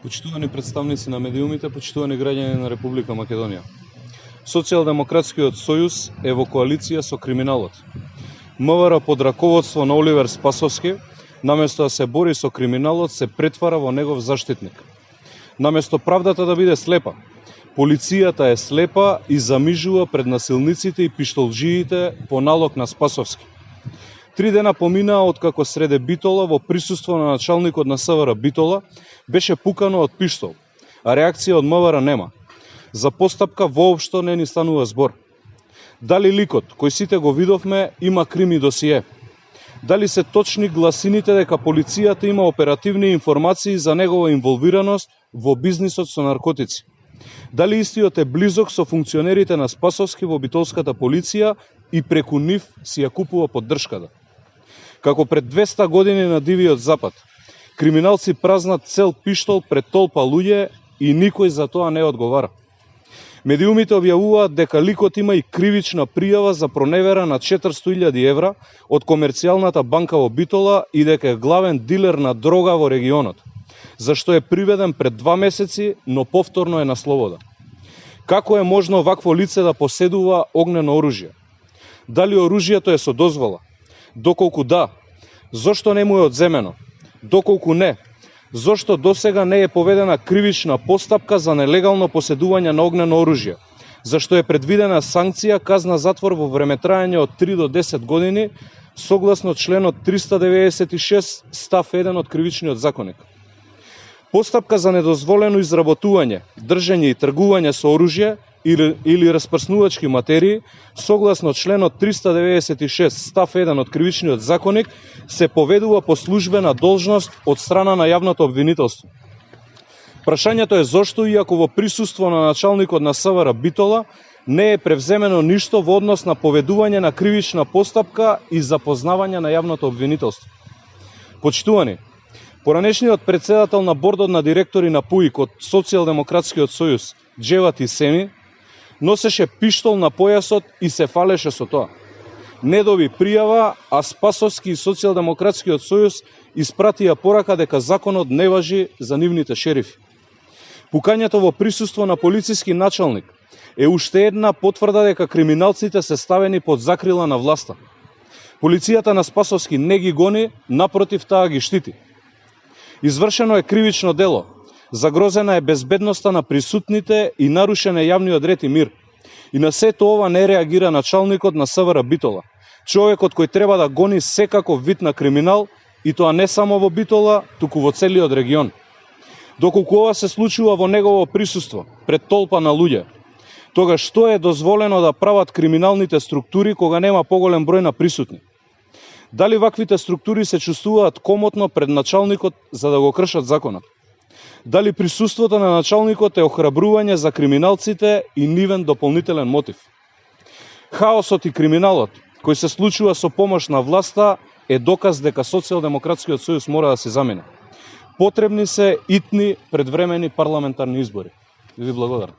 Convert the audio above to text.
Почитувани представници на медиумите, почитувани граѓани на Република Македонија. Социјалдемократскиот сојуз е во коалиција со криминалот. МВР под раководство на Оливер Спасовски, наместо да се бори со криминалот, се претвара во негов заштитник. Наместо правдата да биде слепа, полицијата е слепа и замижува пред насилниците и пиштолџиите по налог на Спасовски. 3 дена поминаа откако среде Битола во присуство на началникот на СВР Битола беше пукано од пиштол, а реакција од МВР нема. За постапка воопшто не ни станува збор. Дали ликот, кој сите го видовме, има крими досие? Дали се точни гласините дека полицијата има оперативни информации за негова инволвираност во бизнисот со наркотици? Дали истиот е близок со функционерите на Спасовски во битолската полиција и преку нив си ја купува поддршката? Како пред 200 години на Дивиот Запад, криминалци празнат цел пиштол пред толпа луѓе и никој за тоа не одговара. Медиумите објавуваат дека ликот има и кривична пријава за проневера на 400.000 евра од комерцијалната банка во Битола и дека е главен дилер на дрога во регионот, зашто е приведен пред 2 месеци, но повторно е на слобода. Како е можно вакво лице да поседува огнено оружје? Дали оружјето е со дозвола? Доколку да, зошто не му е одземено? Доколку не, зошто досега не е поведена кривична постапка за нелегално поседување на огнено оружје? Зашто е предвидена санкција казна затвор во времетраење од 3 до 10 години, согласно членот 396 став 1 од Кривичниот законник. Постапка за недозволено изработување, држење и тргување со оружје или распрснувачки материи, согласно членот 396 став 1 од Кривичниот законник, се поведува по службена должност од страна на јавното обвинителство. Прашањето е зошто, иако во присуство на началникот на СВР Битола, не е превземено ништо во однос на поведување на кривична постапка и запознавање на јавното обвинителство. Почитувани, поранешниот председател на бордот на директори на ПУИК од Социјалдемократскиот сојуз, Џевати Семи, носеше пиштол на појасот и се фалеше со тоа. Не доби пријава, а Спасовски и Социјалдемократскиот сојуз испратија порака дека законот не важи за нивните шерифи. Пукањето во присуство на полициски началник е уште една потврда дека криминалците се ставени под закрила на власта. Полицијата на Спасовски не ги гони, напротив, таа ги штити. Извршено е кривично дело, загрозена е безбедноста на присутните и нарушен е јавниот ред и мир. И на сето ова не реагира началникот на СВР Битола, човекот кој треба да гони секаков вид на криминал, и тоа не само во Битола, туку во целиот регион. Доколку ова се случува во негово присуство, пред толпа на луѓе, тогаш што е дозволено да прават криминалните структури кога нема поголем број на присутни? Дали ваквите структури се чувствуваат комотно пред началникот за да го кршат законот? Дали присуството на началникот е охрабрување за криминалците и нивен дополнителен мотив? Хаосот и криминалот, кој се случува со помош на власта, е доказ дека Социјалдемократскиот сојуз мора да се замине. Потребни се итни предвремени парламентарни избори. Ви благодарам.